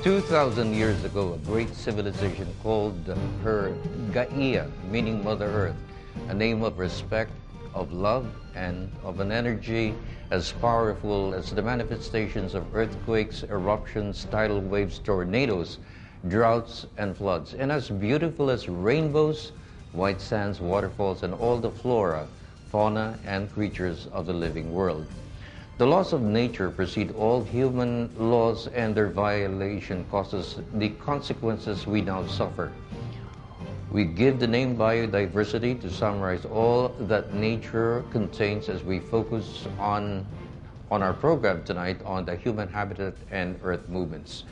2,000 years ago, a great civilization called her Gaia, meaning Mother Earth, a name of respect, of love, and of an energy as powerful as the manifestations of earthquakes, eruptions, tidal waves, tornadoes, droughts, and floods, and as beautiful as rainbows, white sands, waterfalls, and all the flora, fauna, and creatures of the living world. The laws of nature precede all human laws, and their violation causes the consequences we now suffer. We give the name biodiversity to summarize all that nature contains as we focus on our program tonight on the human habitat and earth movements.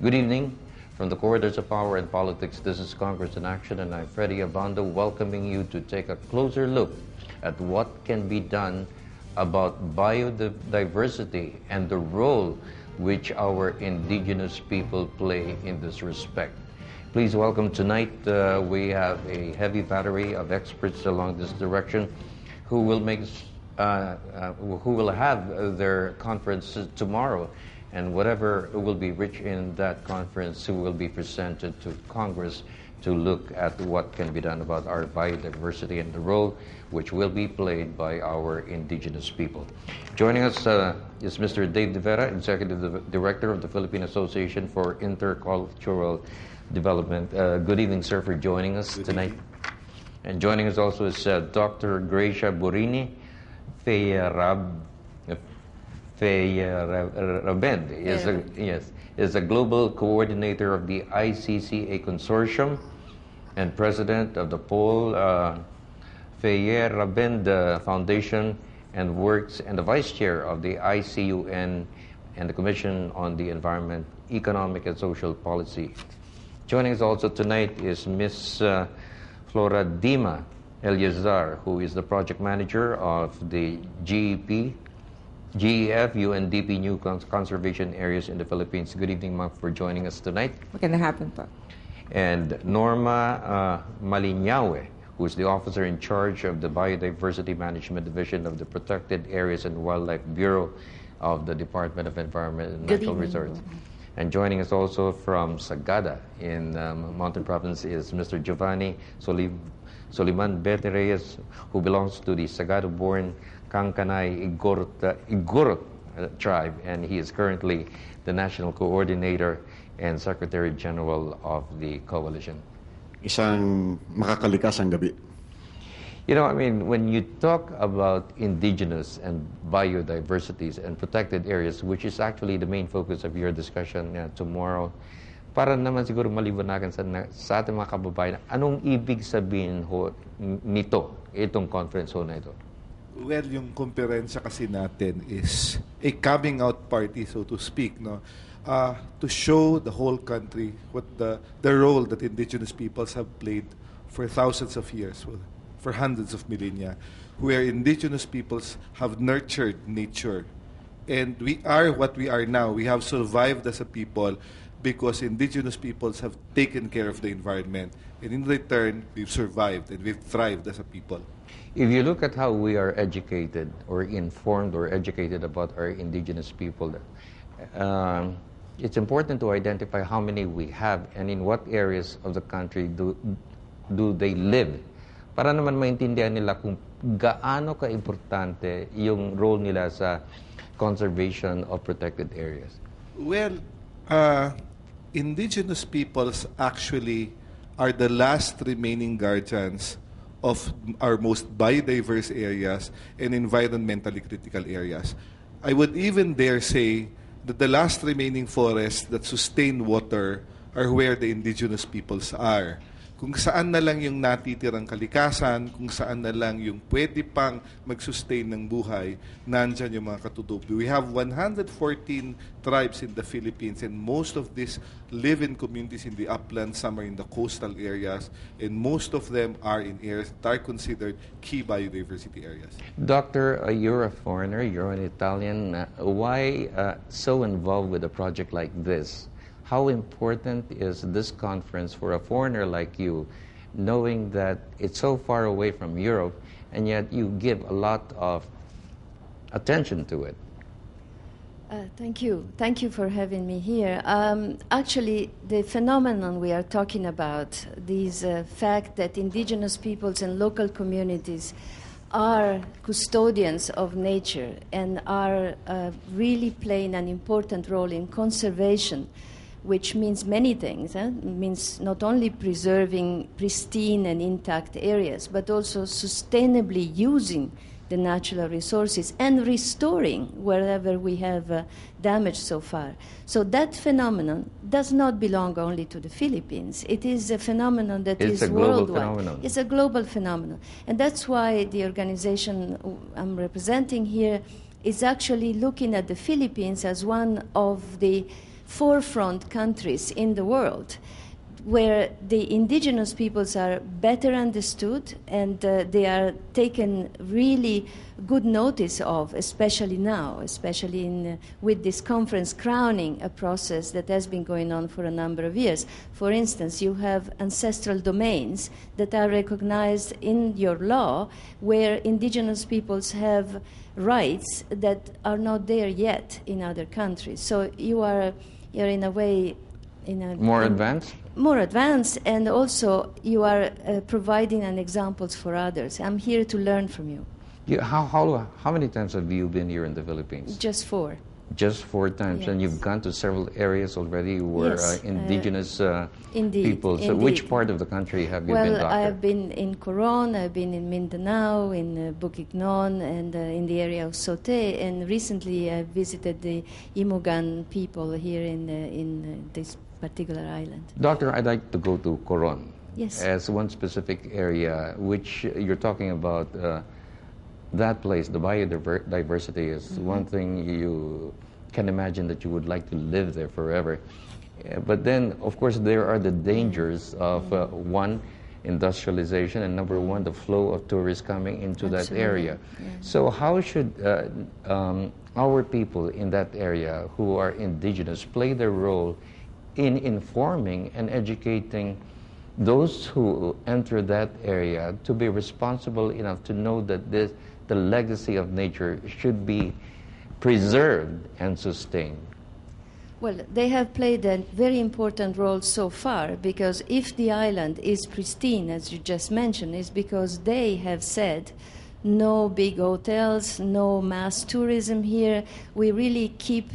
Good evening. From the Corridors of Power and Politics, this is Congress in Action, and I'm Freddie Abando, welcoming you to take a closer look at what can be done about biodiversity and the role which our indigenous people play in this respect. Please welcome tonight, we have a heavy battery of experts along this direction who will have their conference tomorrow, and whatever will be rich in that conference will be presented to Congress to look at what can be done about our biodiversity and the role which will be played by our indigenous people. Joining us is Mr. Dave De Vera, Executive Director of the Philippine Association for Intercultural Development. Good evening, sir, for joining us tonight. And joining us also is Dr. Gracia Borini Feyerabend, is a global coordinator of the ICCA Consortium and president of the Paul Feyerabend Foundation, and works and the vice chair of the ICUN and the Commission on the Environment, Economic and Social Policy. Joining us also tonight is Ms. Flora Dima Eliazar, who is the project manager of the GEF UNDP New Conservation Areas in the Philippines. Good evening, ma'am, for joining us tonight. Magandang hapon po. And Norma Malinyawe, who is the officer in charge of the Biodiversity Management Division of the Protected Areas and Wildlife Bureau of the Department of Environment and Natural Resources. And joining us also from Sagada in Mountain Province is Mr. Giovanni Soliman Bete Reyes, who belongs to the Sagada-born Kankanay Igorot tribe, and he is currently the National Coordinator and Secretary General of the Coalition. Isang makakalikasang gabi. You know, I mean, when you talk about indigenous and biodiversities and protected areas, which is actually the main focus of your discussion tomorrow, para naman siguro maliwanagan sa ating mga kababayan, anong ibig sabihin nito, itong conference na ito? Well, yung komperensya kasi natin is a coming out party, so to speak, no? To show the whole country what the role that indigenous peoples have played for thousands of years, for hundreds of millennia, where indigenous peoples have nurtured nature. And we are what we are now. We have survived as a people because indigenous peoples have taken care of the environment. And in return, we've survived and we've thrived as a people. If you look at how we are educated or informed or educated about our indigenous people, it's important to identify how many we have and in what areas of the country do they live. Para naman maintindihan nila kung gaano ka-importante yung role nila sa conservation of protected areas. Well, indigenous peoples actually are the last remaining guardians of our most biodiverse areas and environmentally critical areas. I would even dare say that the last remaining forests that sustain water are where the indigenous peoples are. Kung saan na lang yung natitirang kalikasan, kung saan na lang yung pwede pang mag-sustain ng buhay, nandyan yung mga katutubo. We have 114 tribes in the Philippines, and most of these live in communities in the uplands, some are in the coastal areas, and most of them are in areas that are considered key biodiversity areas. Doctor, you're a foreigner, you're an Italian. Why so involved with a project like this? How important is this conference for a foreigner like you, knowing that it's so far away from Europe, and yet you give a lot of attention to it? Thank you. Thank you for having me here. Actually, the phenomenon we are talking about, this fact that indigenous peoples and local communities are custodians of nature and are really playing an important role in conservation, which means many things. It means not only preserving pristine and intact areas, but also sustainably using the natural resources and restoring wherever we have damage so far. So that phenomenon does not belong only to the Philippines. It is a phenomenon that is It's a global worldwide. phenomenon. It's a global phenomenon. And that's why the organization I'm representing here is actually looking at the Philippines as one of the forefront countries in the world, where the indigenous peoples are better understood and they are taken really good notice of, especially now, especially with this conference crowning a process that has been going on for a number of years. For instance, you have ancestral domains that are recognized in your law where indigenous peoples have rights that are not there yet in other countries. So you're in a way More advanced? More advanced, and also you are providing an examples for others. I'm here to learn from you. How many times have you been here in the Philippines? Just 4. Just 4 times, Yes. and you've gone to several areas already where Yes, indigenous indeed, people. So indeed. which part of the country have you been, Well, Doctor? I've been in Coron, I've been in Mindanao, in Bukidnon, and in the area of Sote, and recently I visited the Imugan people here in this particular island. Doctor, I'd like to go to Coron. Yes. As one specific area, which you're talking about, that place, the biodiversity is one thing you can imagine that you would like to live there forever. But then, of course, there are the dangers of, one, industrialization, and number 1, the flow of tourists coming into that Absolutely. area. Yeah. So how should our people in that area who are indigenous play their role in informing and educating those who enter that area to be responsible enough to know that the legacy of nature should be preserved and sustained? Well, they have played a very important role so far, because if the island is pristine, as you just mentioned, it's because they have said no big hotels, no mass tourism here. We really keep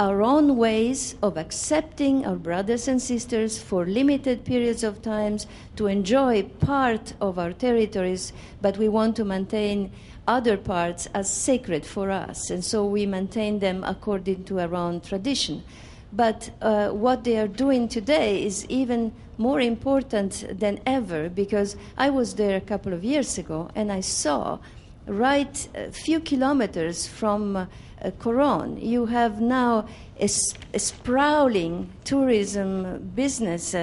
our own ways of accepting our brothers and sisters for limited periods of times to enjoy part of our territories, but we want to maintain other parts as sacred for us, and so we maintain them according to our own tradition. But what they are doing today is even more important than ever, because I was there a couple of years ago and I saw right a few kilometers from Coron, you have now a sprawling tourism business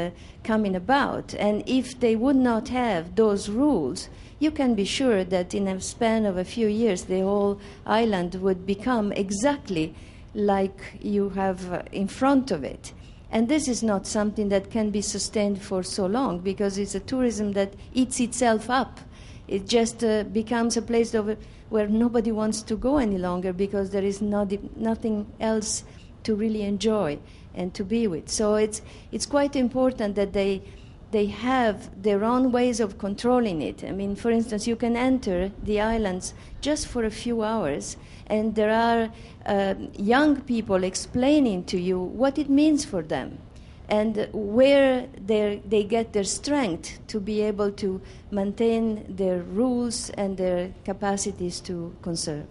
coming about. And if they would not have those rules, you can be sure that in a span of a few years, the whole island would become exactly like you have in front of it. And this is not something that can be sustained for so long, because it's a tourism that eats itself up. It just becomes a place where nobody wants to go any longer, because there is nothing else to really enjoy and to be with. So it's quite important that they have their own ways of controlling it. I mean, for instance, you can enter the islands just for a few hours, and there are young people explaining to you what it means for them and where they get their strength to be able to maintain their rules and their capacities to conserve.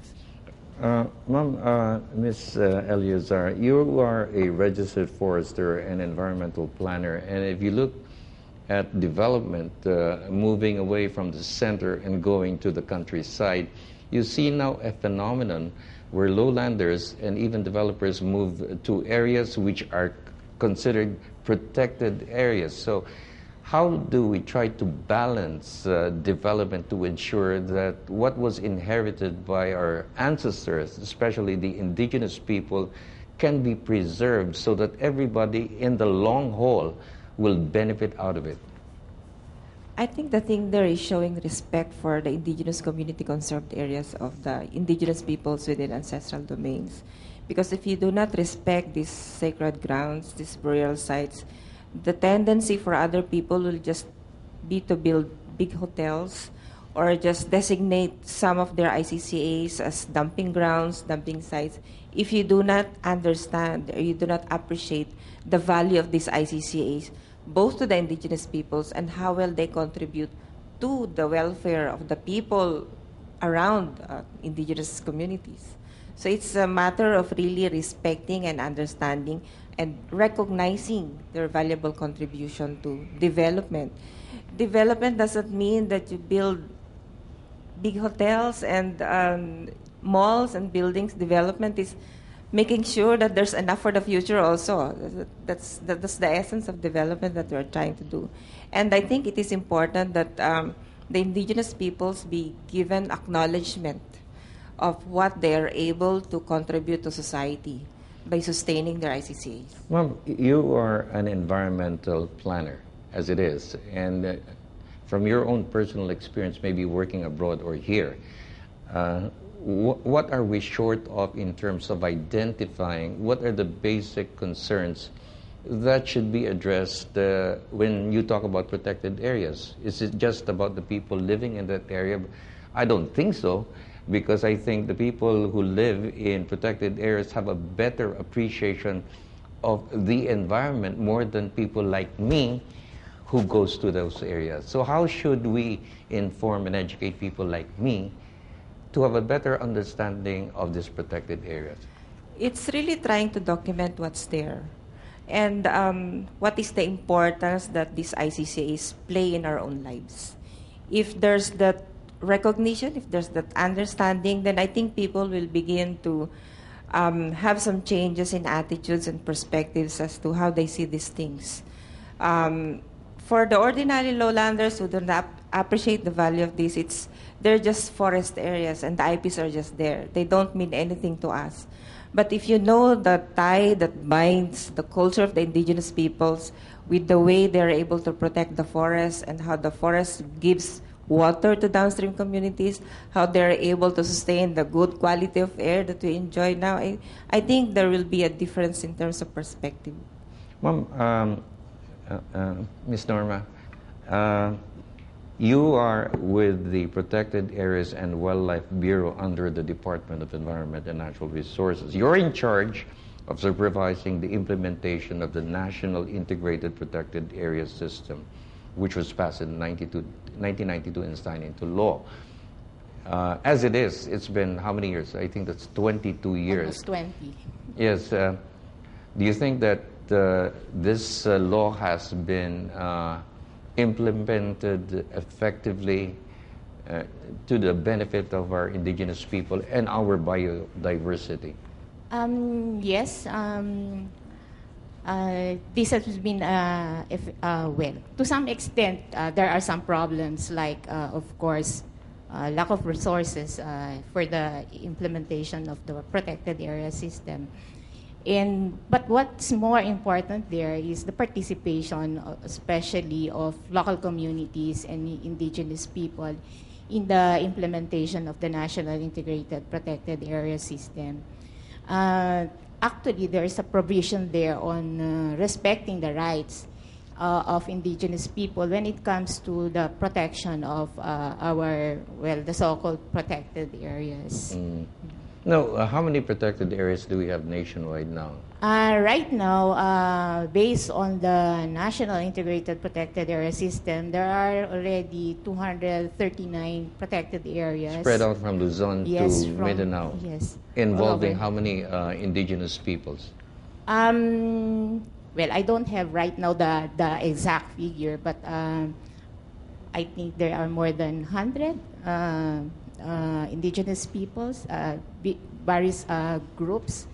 Ma'am, Ms. Eleazar, you are a registered forester and environmental planner, and if you look at development moving away from the center and going to the countryside, you see now a phenomenon where lowlanders and even developers move to areas which are considered protected areas. So how do we try to balance development to ensure that what was inherited by our ancestors, especially the indigenous people, can be preserved so that everybody in the long haul will benefit out of it? I think the thing there is showing respect for the indigenous community conserved areas of the indigenous peoples within ancestral domains. Because if you do not respect these sacred grounds, these burial sites, the tendency for other people will just be to build big hotels or just designate some of their ICCAs as dumping grounds, dumping sites. If you do not understand or you do not appreciate the value of these ICCAs, both to the indigenous peoples and how well they contribute to the welfare of the people around indigenous communities. So it's a matter of really respecting and understanding and recognizing their valuable contribution to development. Development doesn't mean that you build big hotels and malls and buildings. Development is making sure that there's enough for the future also. That's the essence of development that we're trying to do. And I think it is important that the indigenous peoples be given acknowledgement of what they are able to contribute to society by sustaining their ICCAs. Ma'am, you are an environmental planner, as it is, and from your own personal experience, maybe working abroad or here, what are we short of in terms of identifying what are the basic concerns that should be addressed when you talk about protected areas? Is it just about the people living in that area? I don't think so, because I think the people who live in protected areas have a better appreciation of the environment more than people like me who goes to those areas. So how should we inform and educate people like me to have a better understanding of these protected areas? It's really trying to document what's there and what is the importance that these ICCAs play in our own lives. If there's that recognition, if there's that understanding, then I think people will begin to have some changes in attitudes and perspectives as to how they see these things. For the ordinary lowlanders who do not appreciate the value of this, they're just forest areas and the IPs are just there. They don't mean anything to us. But if you know the tie that binds the culture of the indigenous peoples with the way they're able to protect the forest and how the forest gives water to downstream communities, how they're able to sustain the good quality of air that we enjoy now, I think there will be a difference in terms of perspective. Ma'am, Ms. Norma, you are with the Protected Areas and Wildlife Bureau under the Department of Environment and Natural Resources. You're in charge of supervising the implementation of the National Integrated Protected Areas System, which was passed in 1992 and signed into law. As it is, it's been how many years? I think that's 22 years. Almost 20. Yes. Do you think that this law has been implemented effectively to the benefit of our indigenous people and our biodiversity? Yes. This has been, well, to some extent, there are some problems like, of course, lack of resources for the implementation of the protected area system. But what's more important there is the participation, especially of local communities and indigenous people in the implementation of the National Integrated Protected Area System. Actually, there is a provision there on respecting the rights of indigenous people when it comes to the protection of the so-called protected areas. No, how many protected areas do we have nationwide now? Right now, based on the National Integrated Protected Area System, there are already 239 protected areas. Spread out from Luzon to Mindanao. Yes. Involving how many indigenous peoples? Well, I don't have right now the exact figure, but I think there are more than 100 indigenous peoples, various groups.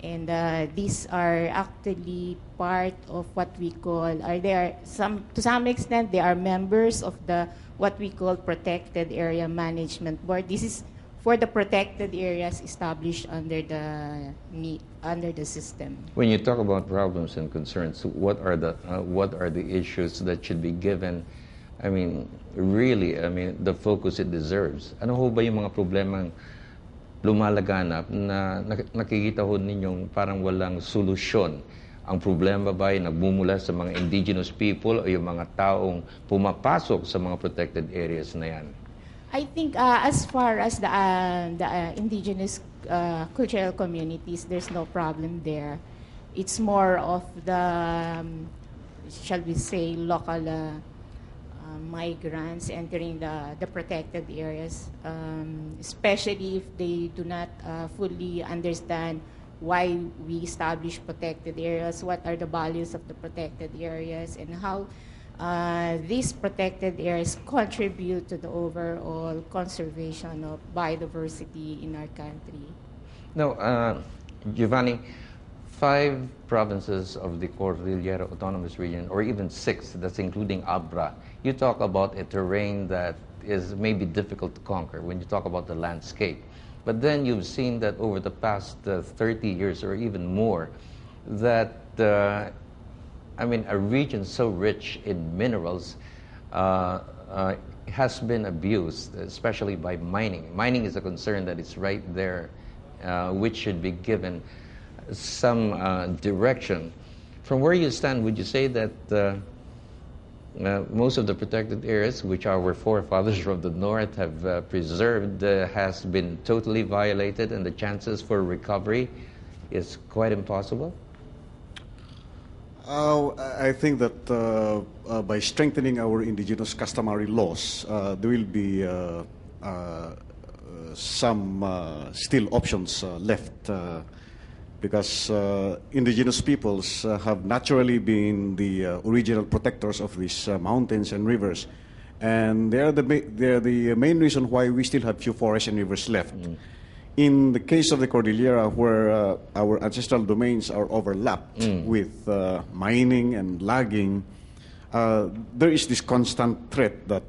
And these are actually part of what we call, to some extent, they are members of what we call Protected Area Management Board. This is for the protected areas established under the system. When you talk about problems and concerns, what are the issues that should be given? I mean, really, the focus it deserves. Ano ho ba yung mga problemang lumalaganap na nakikita ho ninyong parang walang solusyon. Ang problema ba ay nagmumula sa mga indigenous people o yung mga taong pumapasok sa mga protected areas na yan? I think as far as the indigenous cultural communities, there's no problem there. It's more of the, shall we say, local migrants entering the protected areas, especially if they do not fully understand why we establish protected areas, what are the values of the protected areas, and how these protected areas contribute to the overall conservation of biodiversity in our country. Now, Giovanni, 5 provinces of the Cordillera Autonomous Region, or even 6, that's including Abra, you talk about a terrain that is maybe difficult to conquer when you talk about the landscape. But then you've seen that over the past 30 years or even more, that, I mean, a region so rich in minerals has been abused, especially by mining. Mining is a concern that is right there, which should be given some direction. From where you stand, would you say that most of the protected areas, which our forefathers from the north have preserved, has been totally violated, and the chances for recovery is quite impossible? I think that by strengthening our indigenous customary laws, there will be some still options left, because indigenous peoples have naturally been the original protectors of these mountains and rivers, and they are the main reason why we still have few forests and rivers left. In the case of the Cordillera, where our ancestral domains are overlapped with mining and logging, there is this constant threat that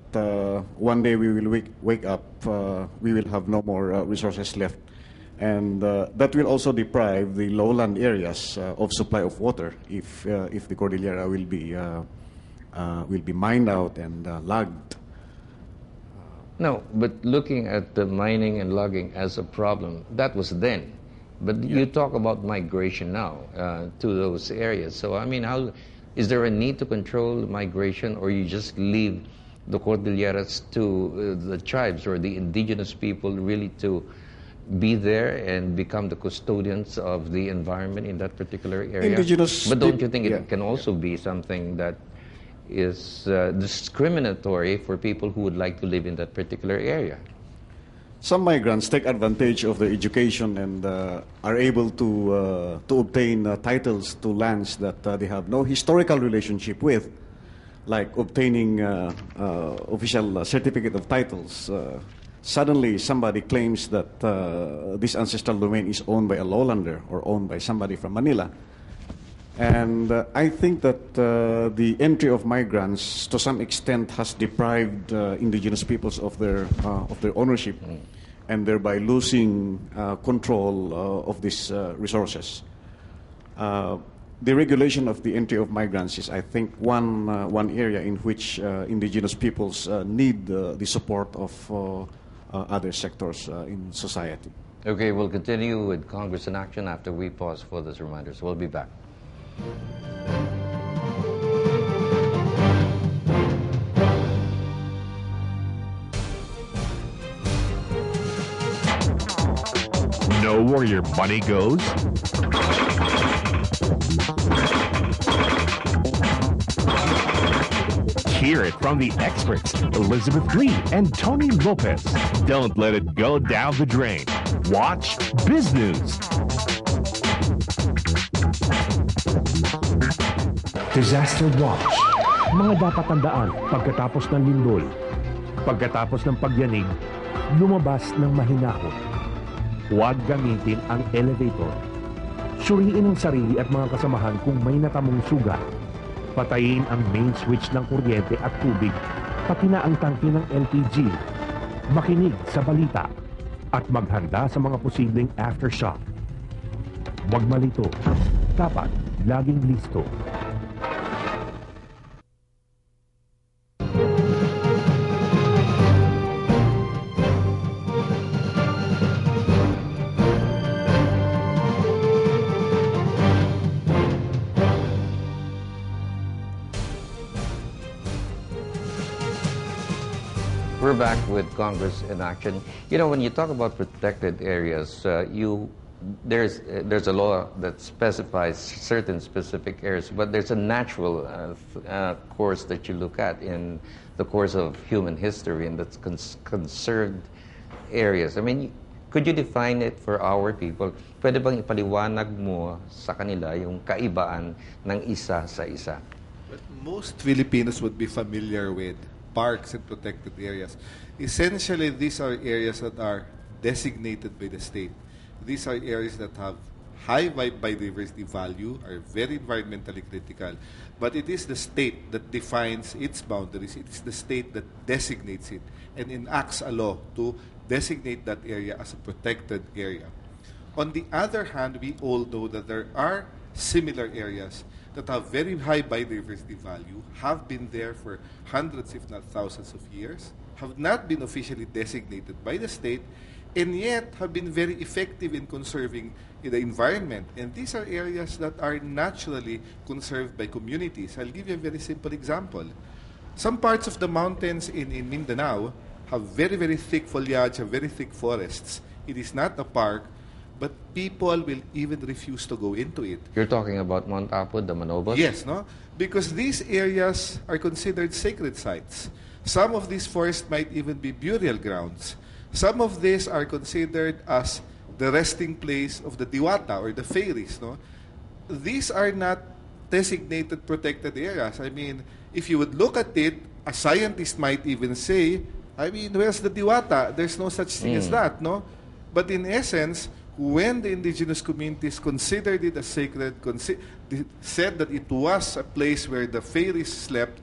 one day we will wake up, we will have no more resources left. And that will also deprive the lowland areas of supply of water if the Cordillera will be mined out and logged. No, but looking at the mining and logging as a problem, that was then. But you talk about migration now to those areas. So, I mean, is there a need to control migration, or you just leave the Cordilleras to the tribes or the indigenous people really to be there and become the custodians of the environment in that particular area? But don't you think it can also be something that is discriminatory for people who would like to live in that particular area? Some migrants take advantage of their education and are able to obtain titles to lands that they have no historical relationship with, like obtaining official certificate of titles. Suddenly, somebody claims that this ancestral domain is owned by a lowlander or owned by somebody from Manila. And I think that the entry of migrants, to some extent, has deprived indigenous peoples of their ownership, and thereby losing control of these resources. The regulation of the entry of migrants is, I think, one area in which indigenous peoples need the support of other sectors in society. Okay, we'll continue with Congress in Action after we pause for this reminder. So we'll be back. Know where your money goes? Hear it from the experts, Elizabeth Lee and Tony Lopez. Don't let it go down the drain. Watch Biz News. Disaster Watch. Mga dapat tandaan pagkatapos ng lindol. Pagkatapos ng pagyanig, lumabas ng mahinahon. Huwag gamitin ang elevator. Suriin ang sarili at mga kasamahan kung may natamong sugat. Patayin ang main switch ng kuryente at tubig, pati na ang tangke ng LPG. Makinig sa balita at maghanda sa mga posibleng aftershock. Huwag malito. Dapat laging listo. We're back with Congress in action. You know, when you talk about protected areas, there's a law that specifies certain specific areas, but there's a natural course that you look at in the course of human history, and that's conserved areas. I mean, could you define it for our people? Pwede bang ipaliwanag mo sa kanila yung kaibaan ng isa sa isa? But most Filipinos would be familiar with parks and protected areas. Essentially, these are areas that are designated by the state. These are areas that have high biodiversity value, are very environmentally critical, but it is the state that defines its boundaries. It is the state that designates it and enacts a law to designate that area as a protected area. On the other hand, we all know that there are similar areas that have very high biodiversity value, have been there for hundreds if not thousands of years, have not been officially designated by the state, and yet have been very effective in conserving the environment. And these are areas that are naturally conserved by communities. I'll give you a very simple example. Some parts of the mountains in Mindanao have very, very thick foliage, have very thick forests. It is not a park, but people will even refuse to go into it. You're talking about Mount Apo, the Manobos? Yes, no? Because these areas are considered sacred sites. Some of these forests might even be burial grounds. Some of these are considered as the resting place of the Diwata or the fairies, no? These are not designated protected areas. I mean, if you would look at it, a scientist might even say, I mean, where's the Diwata? There's no such thing as that, no? But in essence, when the indigenous communities considered it as sacred, said that it was a place where the fairies slept,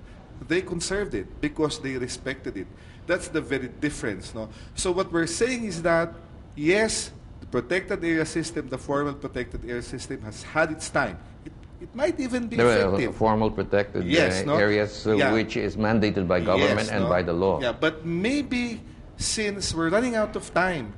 they conserved it because they respected it. That's the very difference, no? So what we're saying is that, yes, the protected area system, the formal protected area system has had its time. It might even be effective. Formal protected areas, which is mandated by government and by the law. Yeah, but maybe since we're running out of time,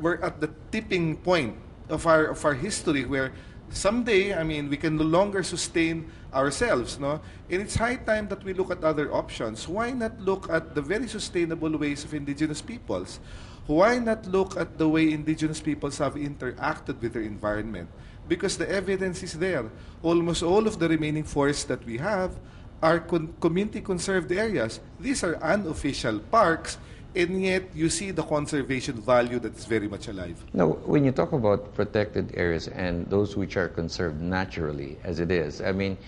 we're at the tipping point of our history where someday, I mean, we can no longer sustain ourselves, no? And it's high time that we look at other options. Why not look at the very sustainable ways of indigenous peoples? Why not look at the way indigenous peoples have interacted with their environment? Because the evidence is there. Almost all of the remaining forests that we have are community-conserved areas. These are unofficial parks, and yet you see the conservation value that's very much alive. Now, when you talk about protected areas and those which are conserved naturally, as it is, I mean,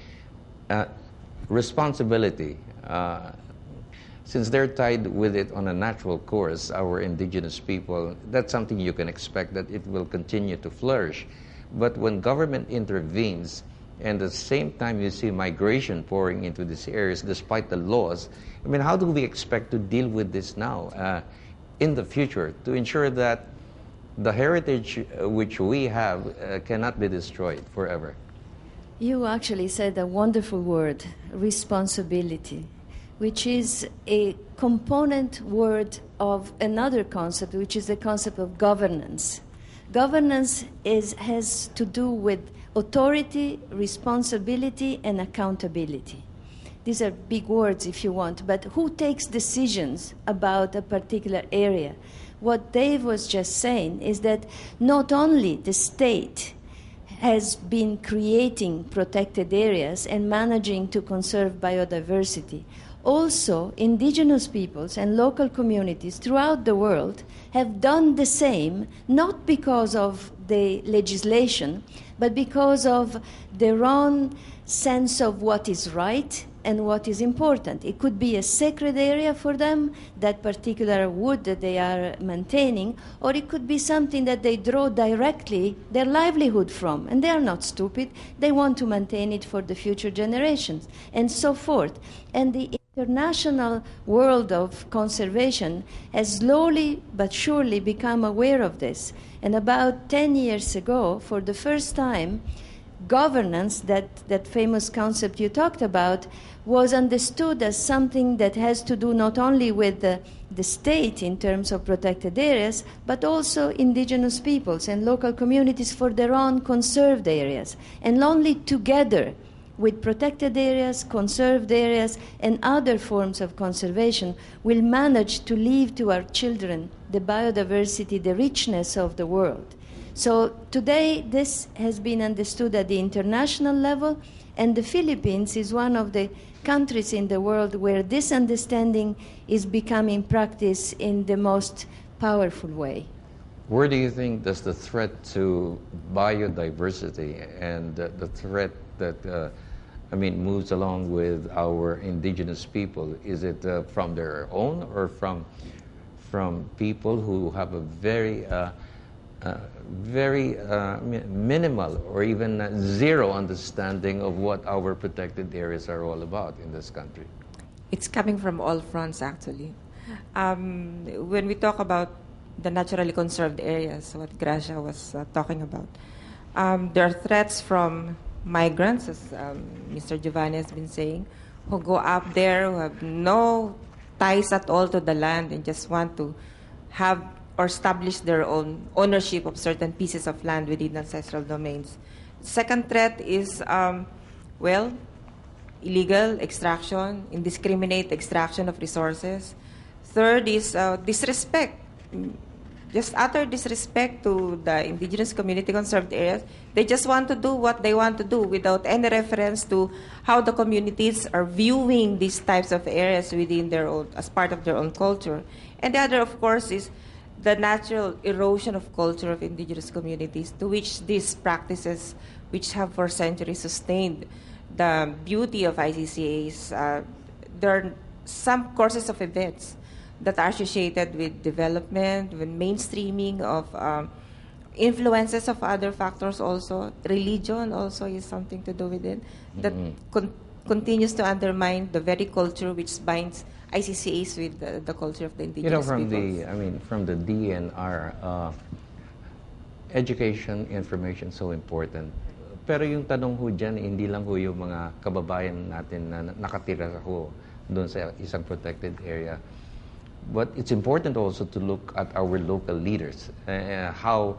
responsibility, since they're tied with it on a natural course, our indigenous people, that's something you can expect that it will continue to flourish. But when government intervenes, and at the same time you see migration pouring into these areas despite the laws, I mean, how do we expect to deal with this now in the future to ensure that the heritage which we have cannot be destroyed forever? You actually said a wonderful word, responsibility, which is a component word of another concept, which is the concept of governance. Governance has to do with authority, responsibility, and accountability. These are big words if you want, but who takes decisions about a particular area? What Dave was just saying is that not only the state has been creating protected areas and managing to conserve biodiversity, also indigenous peoples and local communities throughout the world have done the same, not because of the legislation, but because of their own sense of what is right and what is important. It could be a sacred area for them, that particular wood that they are maintaining, or it could be something that they draw directly their livelihood from. And they are not stupid. They want to maintain it for the future generations, and so forth. And the international world of conservation has slowly but surely become aware of this. And about 10 years ago, for the first time, governance, that famous concept you talked about, was understood as something that has to do not only with the state in terms of protected areas, but also indigenous peoples and local communities for their own conserved areas. And only together with protected areas, conserved areas, and other forms of conservation, will manage to leave to our children the biodiversity, the richness of the world. So today, this has been understood at the international level, and the Philippines is one of the countries in the world where this understanding is becoming practice in the most powerful way. Where do you think does the threat to biodiversity and the threat that moves along with our indigenous people? Is it from their own or from people who have a very minimal or even zero understanding of what our protected areas are all about in this country? It's coming from all fronts, actually. When we talk about the naturally conserved areas, what Gracia was talking about, there are threats from migrants, as Mr. Giovanni has been saying, who go up there, who have no ties at all to the land and just want to have or establish their own ownership of certain pieces of land within ancestral domains. Second threat is, illegal extraction, indiscriminate extraction of resources. Third is disrespect, just utter disrespect to the indigenous community conserved areas. They just want to do what they want to do without any reference to how the communities are viewing these types of areas within their own, as part of their own culture. And the other, of course, is the natural erosion of culture of indigenous communities, to which these practices, which have for centuries sustained the beauty of ICCAs, there are some courses of events that are associated with development, with mainstreaming of influences of other factors also. Religion also is something to do with it, that continues to undermine the very culture which binds ICCAs with the culture of the indigenous peoples. From the DNR, education, information so important. Pero yung tanong ho dyan, hindi lang ho yung mga kababayan natin na nakatira ho doon sa isang protected area. But it's important also to look at our local leaders, how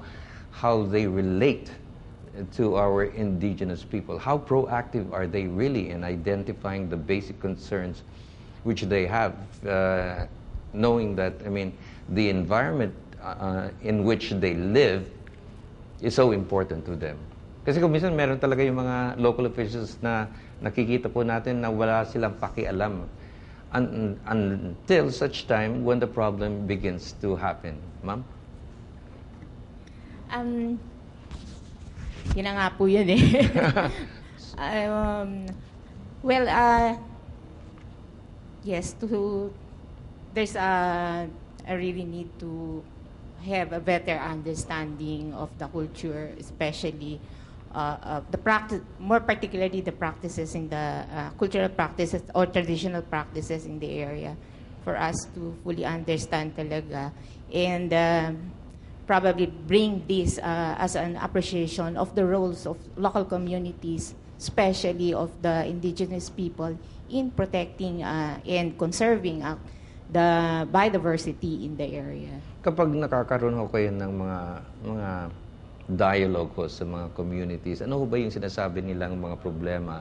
they relate to our indigenous people. How proactive are they really in identifying the basic concerns which they have, knowing that, the environment in which they live is so important to them. Kasi kung minsan meron talaga yung mga local officials na nakikita po natin na wala silang pakialam until such time when the problem begins to happen. Ma'am? Yun na nga po yun eh. Yes, there's a really need to have a better understanding of the culture, especially the practice, more particularly the practices in the cultural practices or traditional practices in the area, for us to fully understand talaga and probably bring this as an appreciation of the roles of local communities, especially of the indigenous people, in protecting and conserving the biodiversity in the area. Kapag nakakaroon ho kayo ng mga dialogue ho sa mga communities, ano ho ba yung sinasabi nilang mga problema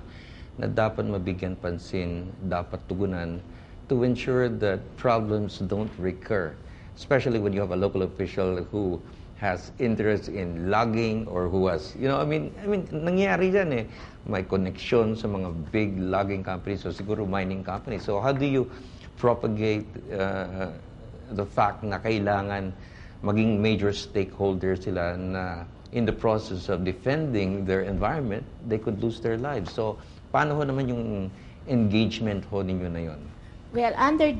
na dapat mabigyan pansin, dapat tugunan to ensure that problems don't recur? Especially when you have a local official who has interest in logging or who has, nangyayari dyan eh. May connection sa mga big logging companies o siguro mining companies. So how do you propagate the fact na kailangan maging major stakeholders sila na in the process of defending their environment, they could lose their lives. So, paano ho naman yung engagement ho ninyo na yun? Well, under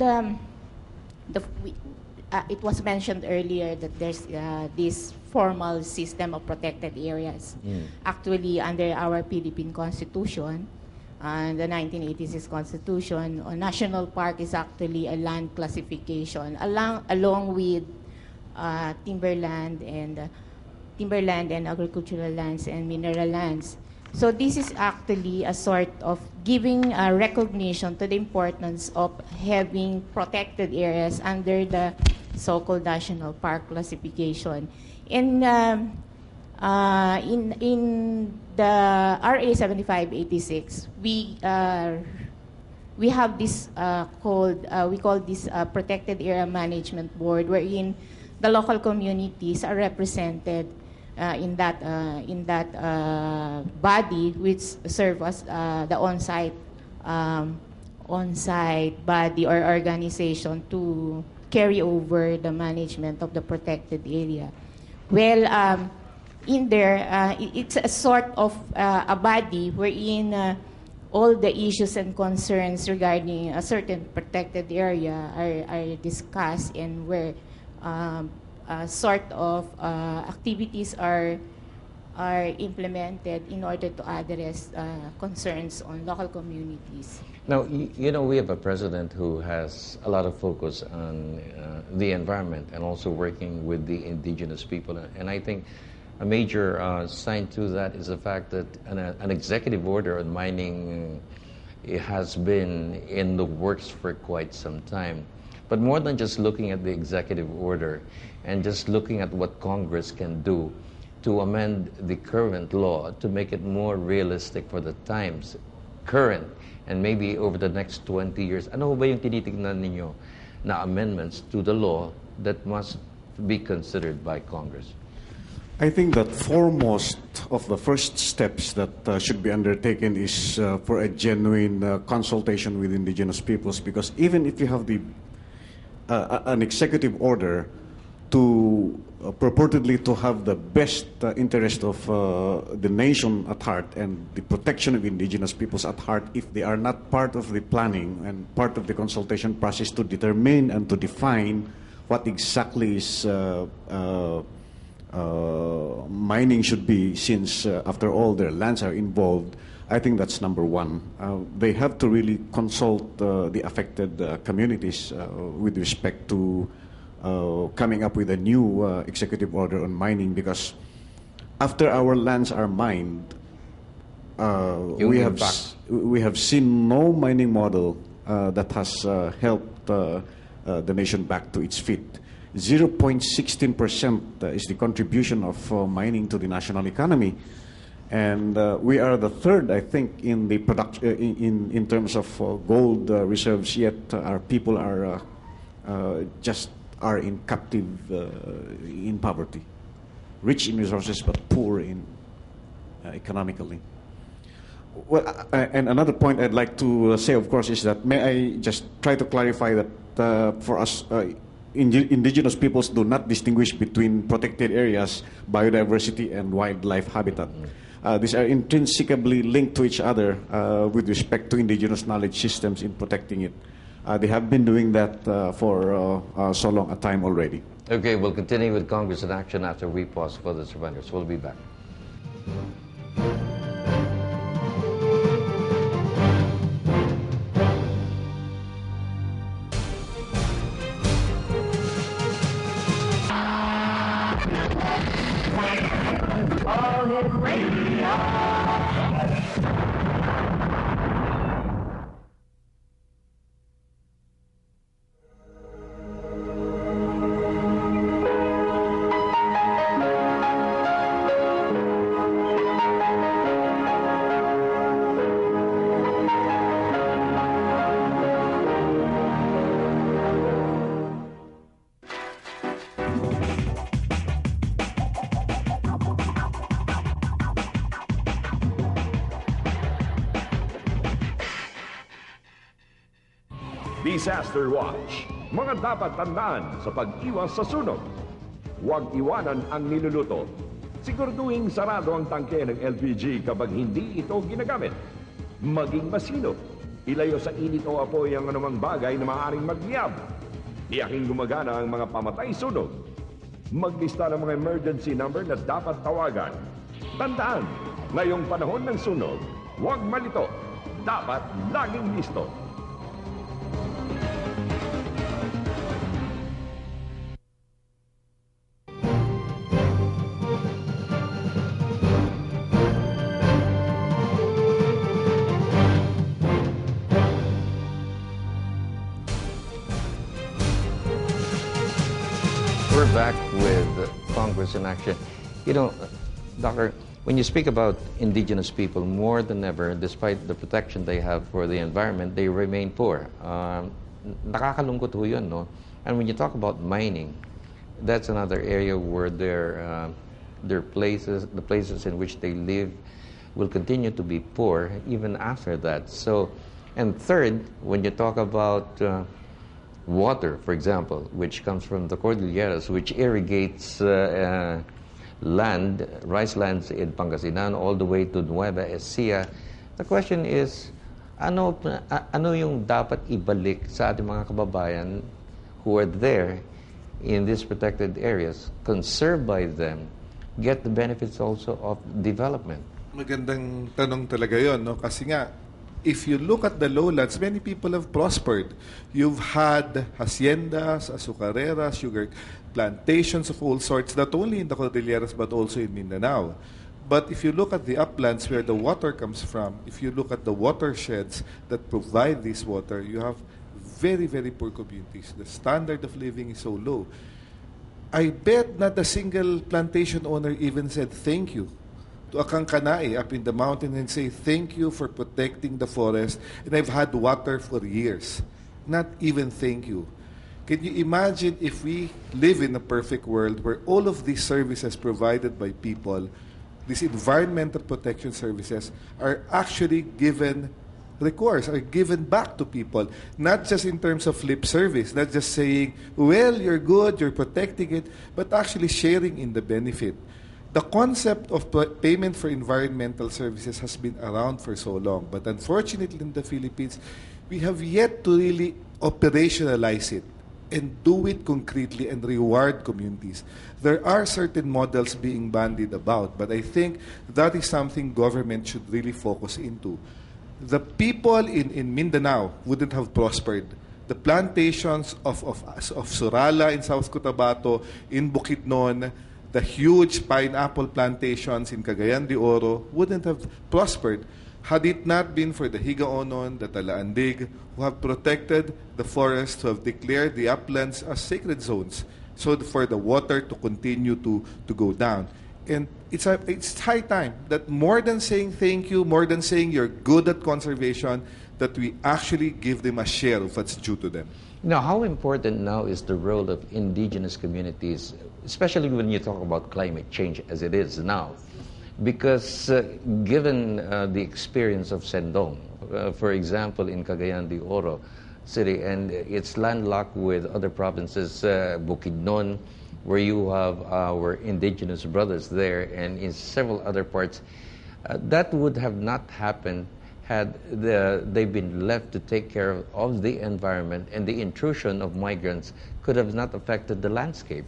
it was mentioned earlier that there's this formal system of protected areas. Actually, under our Philippine Constitution, the 1986 Constitution, a national park is actually a land classification along with timberland and agricultural lands and mineral lands. So this is actually a sort of giving recognition to the importance of having protected areas under the so-called national park classification. And In the RA 7586, we have this we call this protected area management board, wherein the local communities are represented in that body, which serve as the on-site body or organization to carry over the management of the protected area. Well, in there, it's a sort of a body wherein all the issues and concerns regarding a certain protected area are discussed, and where sort of activities are implemented in order to address concerns on local communities. Now, you know, we have a president who has a lot of focus on the environment and also working with the indigenous people. And I think a major sign to that is the fact that an executive order on mining has been in the works for quite some time. But more than just looking at the executive order and just looking at what Congress can do to amend the current law to make it more realistic for the times current and maybe over the next 20 years, ano ba yung tinitignan ninyo na amendments to the law that must be considered by Congress? I think that foremost of the first steps that should be undertaken is for a genuine consultation with indigenous peoples, because even if you have an executive order to purportedly to have the best interest of the nation at heart and the protection of indigenous peoples at heart, if they are not part of the planning and part of the consultation process to determine and to define what exactly is mining should be, since after all their lands are involved, I think that's number one. They have to really consult the affected communities with respect to coming up with a new executive order on mining, because after our lands are mined, we have seen no mining model that has helped the nation back to its feet. 0.16% is the contribution of mining to the national economy, and we are the third, I think, in the in terms of gold reserves. Yet our people are just in captive in poverty, rich in resources but poor in economically. Well, and another point I'd like to say, of course, is that may I just try to clarify that for us. Indigenous peoples do not distinguish between protected areas, biodiversity, and wildlife habitat. These are intrinsically linked to each other with respect to indigenous knowledge systems in protecting it. They have been doing that for so long a time already. Okay, we'll continue with Congress in action after we pause for the survivors. We'll be back. Disaster Watch. Mga dapat tandaan sa pag-iwas sa sunog. Huwag iwanan ang niluluto. Siguraduhin sarado ang tangke ng LPG kapag hindi ito ginagamit. Maging masinop. Ilayo sa init o apoy ang anumang bagay na maaaring magliyab. Tiyaking gumagana ang mga pamatay sunog. Maglista ng mga emergency number na dapat tawagan. Tandaan, ngayong panahon ng sunog, huwag malito. Dapat laging listo. We're back with Congress in action. You know, Doctor, when you speak about indigenous people, more than ever, despite the protection they have for the environment, they remain poor. Nakakalungkot ho yun, no? And when you talk about mining, that's another area where their places, the places in which they live, will continue to be poor even after that. So, and third, when you talk about water, for example, which comes from the Cordilleras, which irrigates land, rice lands in Pangasinan all the way to Nueva Ecija. The question is, ano yung dapat ibalik sa ating mga kababayan who are there in these protected areas, conserved by them, get the benefits also of development? Magandang tanong talaga yon, no? Kasi nga, if you look at the lowlands, many people have prospered. You've had haciendas, azucareras, sugar plantations of all sorts, not only in the Cordilleras but also in Mindanao. But if you look at the uplands where the water comes from, if you look at the watersheds that provide this water, you have very, very poor communities. The standard of living is so low. I bet not a single plantation owner even said thank you to a Kangkanai up in the mountain and say, thank you for protecting the forest, and I've had water for years. Not even thank you. Can you imagine if we live in a perfect world where all of these services provided by people, these environmental protection services, are actually given recourse, are given back to people, not just in terms of lip service, not just saying, well, you're good, you're protecting it, but actually sharing in the benefit. The concept of payment for environmental services has been around for so long, but unfortunately in the Philippines, we have yet to really operationalize it and do it concretely and reward communities. There are certain models being bandied about, but I think that is something government should really focus into. The people in Mindanao wouldn't have prospered. The plantations of Surala in South Cotabato, in Bukidnon, the huge pineapple plantations in Cagayan de Oro wouldn't have prospered had it not been for the Higaonon, the Talaandig, who have protected the forests, who have declared the uplands as sacred zones, so for the water to continue to go down. And it's high time that more than saying thank you, more than saying you're good at conservation, that we actually give them a share of what's due to them. Now, how important now is the role of indigenous communities, especially when you talk about climate change as it is now? Because given the experience of Sendong, for example, in Cagayan de Oro City, and it's landlocked with other provinces, Bukidnon, where you have our indigenous brothers there, and in several other parts, that would have not happened had they been left to take care of the environment, and the intrusion of migrants could have not affected the landscape.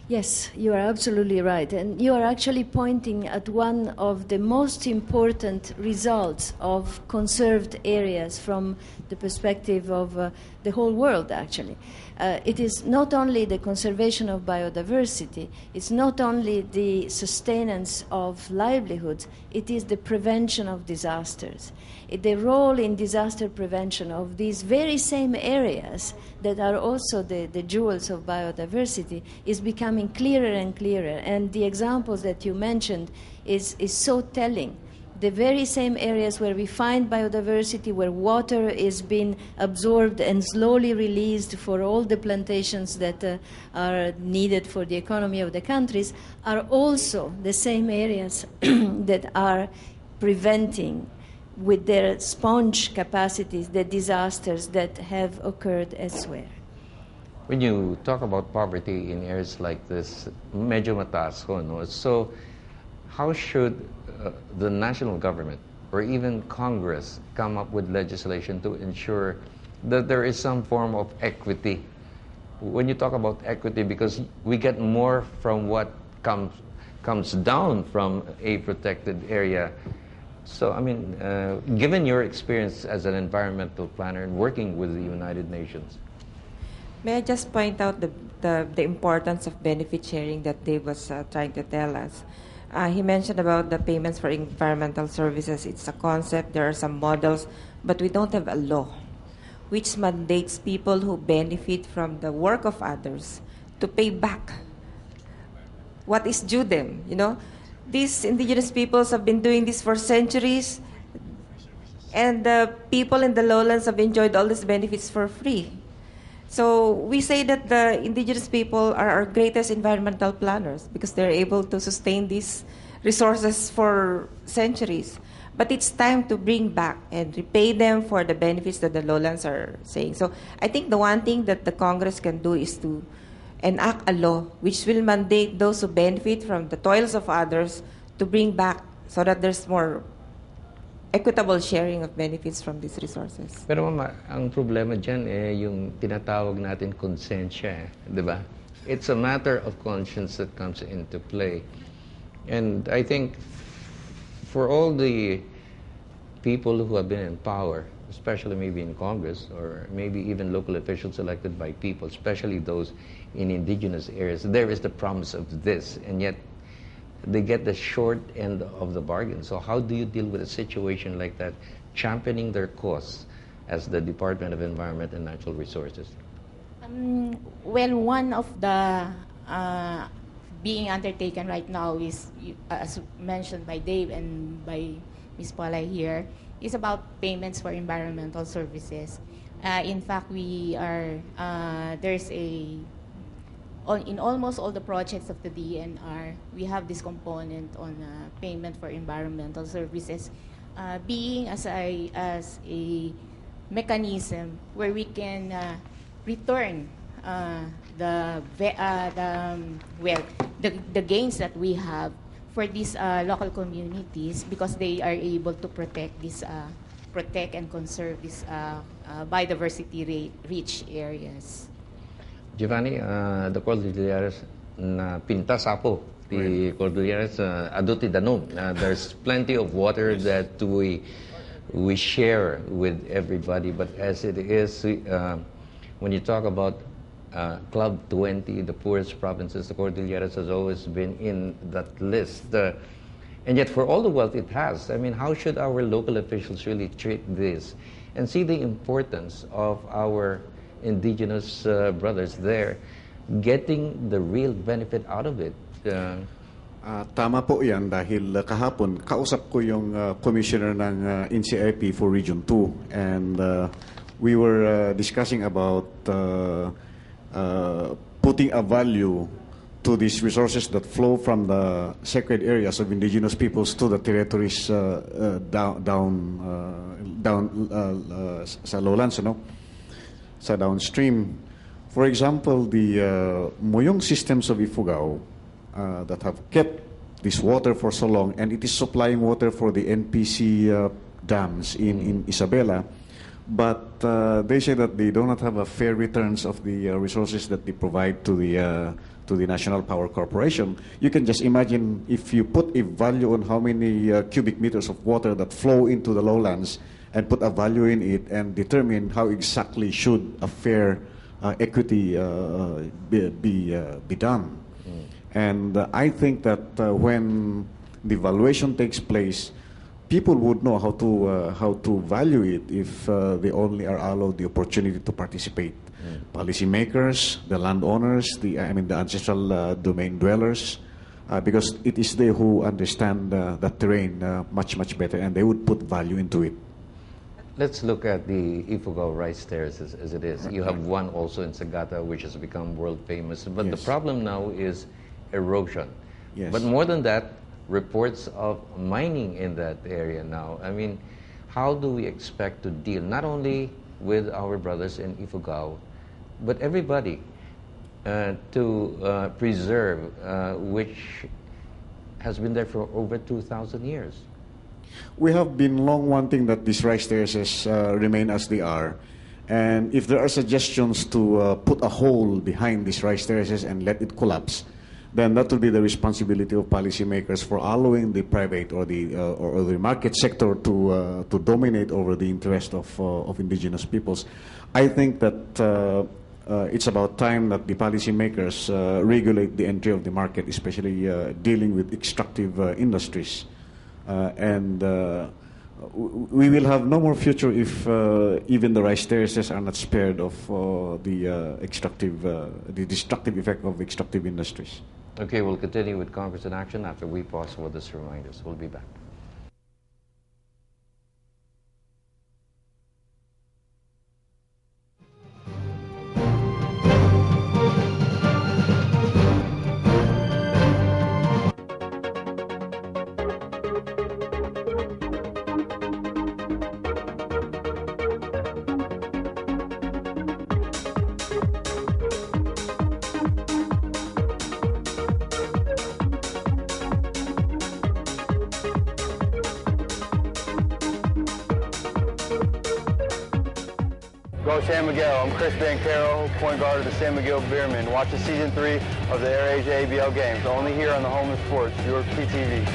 Yes, you are absolutely right. And you are actually pointing at one of the most important results of conserved areas from the perspective of the whole world, actually. It is not only the conservation of biodiversity, it's not only the sustenance of livelihoods, it is the prevention of disasters. The role in disaster prevention of these very same areas that are also the jewels of biodiversity is becoming clearer and clearer. And the examples that you mentioned is so telling. The very same areas where we find biodiversity, where water is being absorbed and slowly released for all the plantations that are needed for the economy of the countries, are also the same areas that are preventing, with their sponge capacities, the disasters that have occurred elsewhere. When you talk about poverty in areas like this, medyo mataas ho, no? So how should the national government or even Congress come up with legislation to ensure that there is some form of equity? When you talk about equity, because we get more from what comes down from a protected area. So, I mean, given your experience as an environmental planner and working with the United Nations. May I just point out the importance of benefit sharing that Dave was trying to tell us. He mentioned about the payments for environmental services. It's a concept, there are some models, but we don't have a law which mandates people who benefit from the work of others to pay back what is due them, you know. these indigenous peoples have been doing this for centuries, and the people in the lowlands have enjoyed all these benefits for free. So we say that the indigenous people are our greatest environmental planners because they're able to sustain these resources for centuries. But it's time to bring back and repay them for the benefits that the lowlands are saying. So I think the one thing that the Congress can do is to enact a law which will mandate those who benefit from the toils of others to bring back so that there's more equitable sharing of benefits from these resources. Pero mama, ang problema dyan yung tinatawag natin konsensya, di ba? It's a matter of conscience that comes into play. And I think for all the people who have been in power, especially maybe in Congress or maybe even local officials elected by people, especially those in indigenous areas, there is the promise of this, and yet they get the short end of the bargain. So how do you deal with a situation like that, championing their cause as the Department of Environment and Natural Resources? Well, one of the being undertaken right now is, as mentioned by Dave and by Ms. Paula here, is about payments for environmental services. In fact, we are, there's in almost all the projects of the DNR, we have this component on payment for environmental services, being as a mechanism where we can return the gains that we have for these local communities, because they are able to protect this, protect and conserve these biodiversity rich areas. Giovanni, the Cordilleras na pintasapo, the Cordilleras aduti danom. There's plenty of water that we share with everybody, but as it is, when you talk about Club 20, the poorest provinces, the Cordilleras has always been in that list. And yet for all the wealth it has, I mean, how should our local officials really treat this and see the importance of our indigenous brothers there getting the real benefit out of it? Tama po yan dahil kahapon kausap ko yung commissioner ng ICCA for Region 2, and we were discussing about putting a value to these resources that flow from the sacred areas of indigenous peoples to the territories down sa lowlands, sa downstream. For example, the Moyong systems of Ifugao that have kept this water for so long, and it is supplying water for the NPC dams in Isabela, but they say that they do not have a fair returns of the resources that they provide to the National Power Corporation. You can just imagine if you put a value on how many cubic meters of water that flow into the lowlands and put a value in it and determine how exactly should a fair equity be done. And I think that when the valuation takes place, people would know how to value it if they only are allowed the opportunity to participate. Policymakers, the landowners, the ancestral domain dwellers, because it is they who understand the terrain much better, and they would put value into it. Let's look at the Ifugao rice terraces as it is. You have one also in Sagata, which has become world famous. But Yes. the problem now is erosion. Yes. But more than that, reports of mining in that area now. I mean, how do we expect to deal not only with our brothers in Ifugao, but everybody to preserve which has been there for over 2,000 years? We have been long wanting that these rice terraces remain as they are. And if there are suggestions to put a hole behind these rice terraces and let it collapse, then that will be the responsibility of policymakers for allowing the private or the market sector to dominate over the interest of indigenous peoples. I think that it's about time that the policymakers regulate the entry of the market, especially dealing with extractive industries. And we will have no more future if even the rice terraces are not spared of the destructive effect of extractive industries. Okay, we'll continue with Congress in Action after we pause for this reminders. We'll be back. Go San Miguel. I'm Chris Bancaro, point guard of the San Miguel Beermen. Watch the Season 3 of the AirAsia ABL games, only here on the home of sports, your PTV.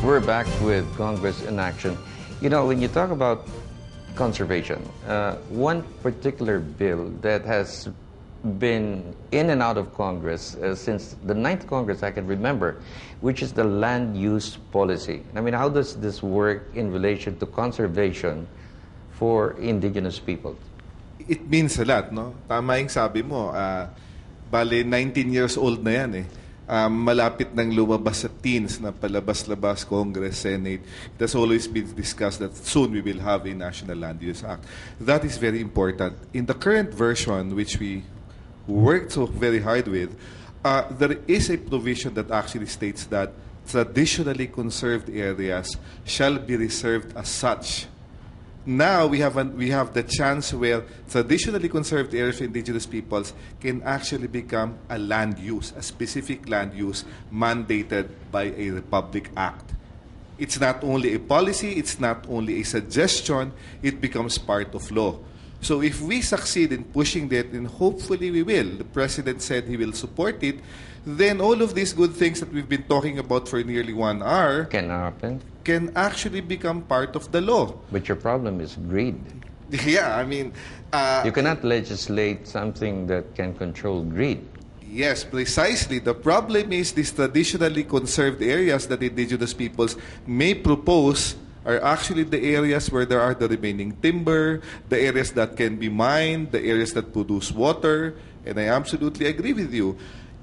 We're back with Congress in Action. You know, when you talk about conservation, one particular bill that has been in and out of Congress since the 9th Congress I can remember, which is the land use policy. I mean, how does this work in relation to conservation for indigenous people? It means a lot, no? Tama yung sabi mo, bale 19 years old na yan eh. Malapit nang lumabas sa teens na palabas-labas Congress, Senate. It has always been discussed that soon we will have a National Land Use Act. That is very important. In the current version, which we worked so very hard with, there is a provision that actually states that traditionally conserved areas shall be reserved as such. Now we have the chance where traditionally conserved areas for indigenous peoples can actually become a land use, a specific land use mandated by a Republic Act. It's not only a policy, it's not only a suggestion, it becomes part of law. So if we succeed in pushing that, and hopefully we will, the President said he will support it, then all of these good things that we've been talking about for nearly 1 hour Can happen. can actually become part of the law. But your problem is greed. Yeah, I mean... You cannot legislate something that can control greed. Yes, precisely. The problem is these traditionally conserved areas that indigenous peoples may propose are actually the areas where there are the remaining timber, the areas that can be mined, the areas that produce water, and I absolutely agree with you.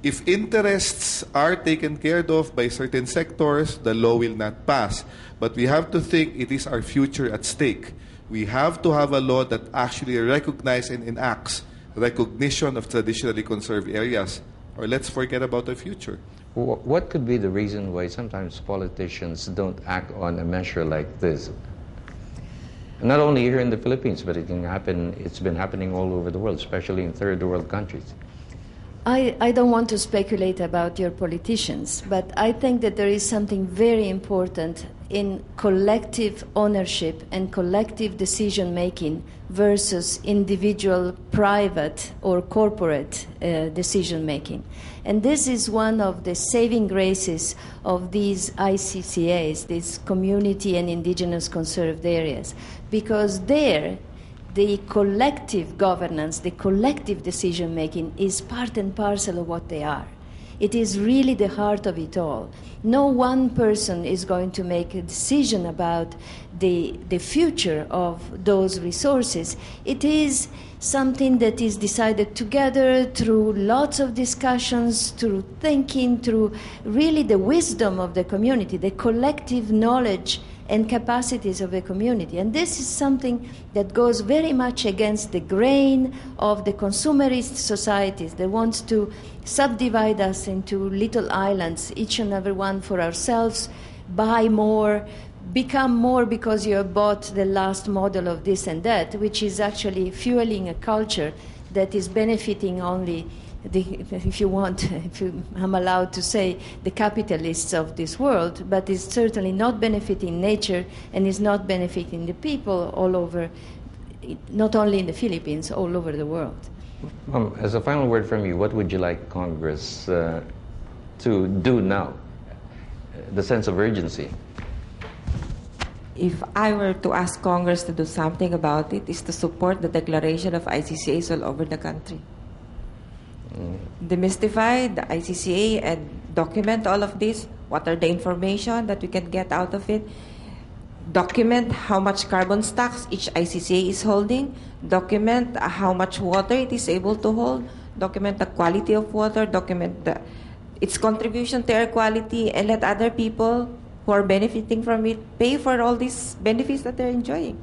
If interests are taken care of by certain sectors, the law will not pass. But we have to think it is our future at stake. We have to have a law that actually recognizes and enacts recognition of traditionally conserved areas, or let's forget about the future. What could be the reason why sometimes politicians don't act on a measure like this? Not only here in the Philippines, but it's been happening all over the world, especially in third world countries. I don't want to speculate about your politicians, but I think that there is something very important in collective ownership and collective decision-making versus individual, private, or corporate decision-making. And this is one of the saving graces of these ICCAs, these community and indigenous conserved areas, because there the collective governance, the collective decision-making is part and parcel of what they are. It is really the heart of it all. No one person is going to make a decision about the future of those resources. It is something that is decided together through lots of discussions, through thinking, through really the wisdom of the community, the collective knowledge and capacities of a community. And this is something that goes very much against the grain of the consumerist societies that wants to subdivide us into little islands, each and every one for ourselves, buy more, become more because you have bought the last model of this and that, which is actually fueling a culture that is benefiting only if I'm allowed to say, the capitalists of this world, but is certainly not benefiting nature and is not benefiting the people all over, not only in the Philippines, all over the world. As a final word from you, what would you like Congress to do now? The sense of urgency. if I were to ask Congress to do something about it, is to support the declaration of ICCAs all over the country. Demystify the ICCA and document all of this. What are the information that we can get out of it? Document how much carbon stocks each ICCA is holding. Document how much water it is able to hold. Document the quality of water. Document its contribution to air quality, and let other people who are benefiting from it pay for all these benefits that they're enjoying.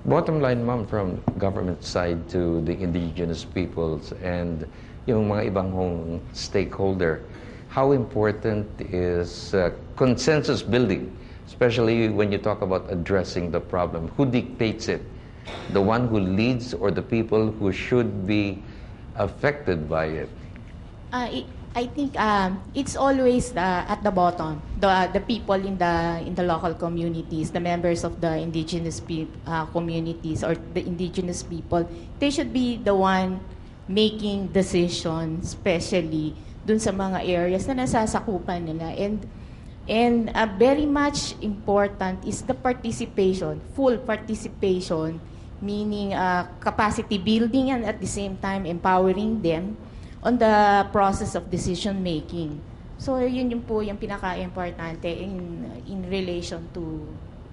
Bottom line, ma'am, from government side to the indigenous peoples and yung mga ibang hong stakeholder, how important is consensus building, especially when you talk about addressing the problem? Who dictates it? The one who leads or the people who should be affected by it? I think it's always at the bottom, the people in the local communities, the members of the indigenous communities or the indigenous people. They should be the one making decisions, especially dun sa mga areas na nasasakupan nila. And very much important is the participation, full participation, meaning capacity building and at the same time empowering them on the process of decision making. So yun po yung pinaka-importante in relation to,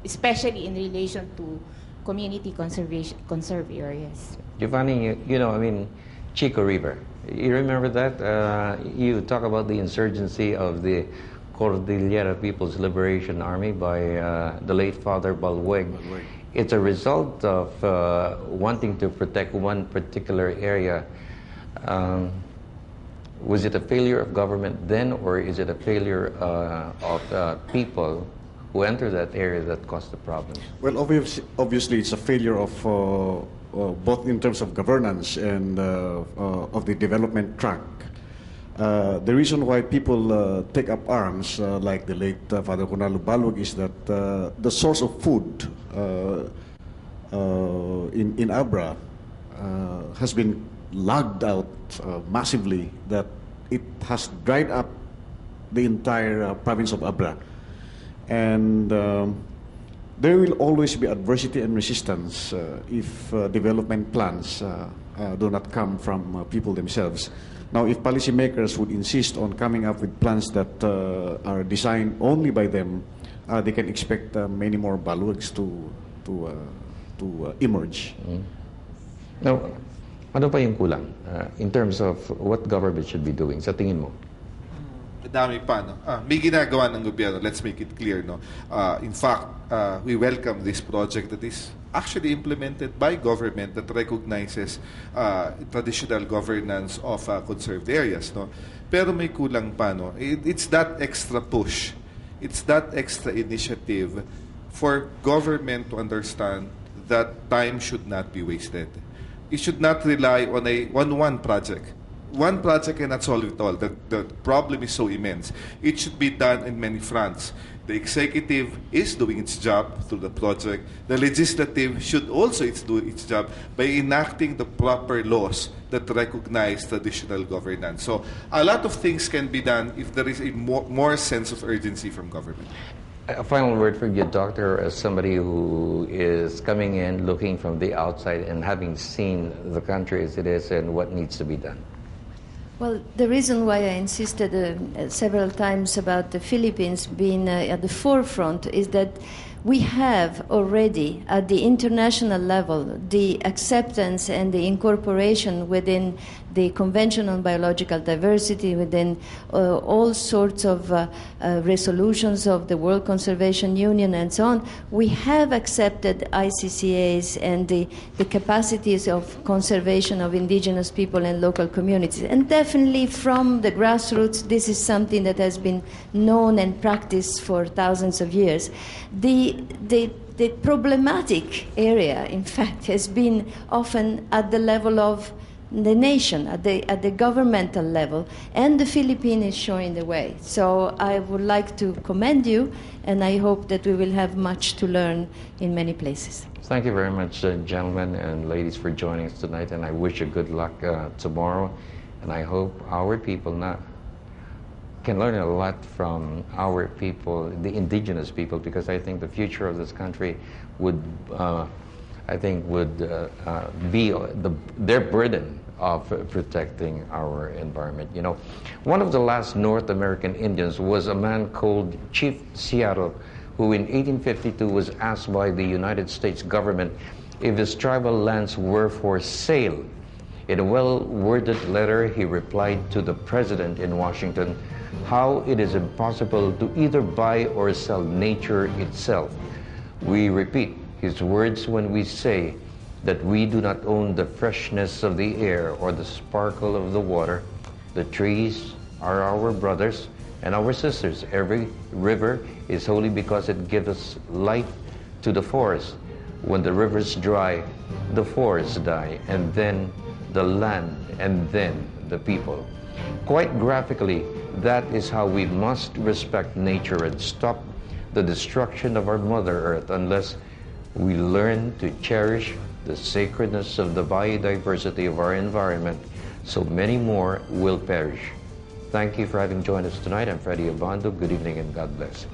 especially in relation to community conserved areas. Giovanni, you know, I mean, Chico River. You remember that? You talk about the insurgency of the Cordillera People's Liberation Army by the late Father Balweg. It's a result of wanting to protect one particular area. Was it a failure of government then, or is it a failure of people who enter that area that caused the problems? Well, obviously it's a failure of both in terms of governance and of the development track. The reason why people take up arms, like the late Father Conalo Balwag, is that the source of food in Abra has been logged out massively, that it has dried up the entire province of Abra. And there will always be adversity and resistance if development plans do not come from people themselves. Now, if policymakers would insist on coming up with plans that are designed only by them, they can expect many more Balwags to emerge. Now, ano pa yung kulang in terms of what government should be doing sa tingin mo? Dami pa, no? May ginagawa ng gobyerno, let's make it clear, no? In fact, we welcome this project that is actually implemented by government that recognizes traditional governance of conserved areas, no? Pero may kulang pa, no? It's that extra push, it's that extra initiative for government to understand that time should not be wasted. It should not rely on one project. One project cannot solve it all. The problem is so immense. It should be done in many fronts. The executive is doing its job through the project. The legislative should also do its job by enacting the proper laws that recognize traditional governance. So a lot of things can be done if there is a more sense of urgency from government. A final word for you, Doctor, as somebody who is coming in, looking from the outside and having seen the country as it is and what needs to be done. Well, the reason why I insisted several times about the Philippines being at the forefront is that we have already, at the international level, the acceptance and the incorporation within the Convention on Biological Diversity, within all sorts of resolutions of the World Conservation Union and so on. We have accepted ICCAs and the capacities of conservation of indigenous people and local communities. And definitely from the grassroots, this is something that has been known and practiced for thousands of years. The problematic area, in fact, has been often at the level of the nation, at the governmental level, and the Philippines is showing the way. So I would like to commend you, and I hope that we will have much to learn in many places. Thank you very much, gentlemen and ladies, for joining us tonight, and I wish you good luck tomorrow, and I hope our people can learn a lot from our people, the indigenous people, because I think the future of this country would, be their burden of protecting our environment. You know, one of the last North American Indians was a man called Chief Seattle, who in 1852 was asked by the United States government if his tribal lands were for sale. In a well-worded letter, he replied to the president in Washington how it is impossible to either buy or sell nature itself. We repeat his words when we say that we do not own the freshness of the air or the sparkle of the water. The trees are our brothers and our sisters. Every river is holy because it gives us light to the forest. When the rivers dry, the forests die, and then the land, and then the people. Quite graphically, that is how we must respect nature and stop the destruction of our Mother Earth unless we learn to cherish the sacredness of the biodiversity of our environment, so many more will perish. Thank you for having joined us tonight. I'm Freddie Obando. Good evening and God bless.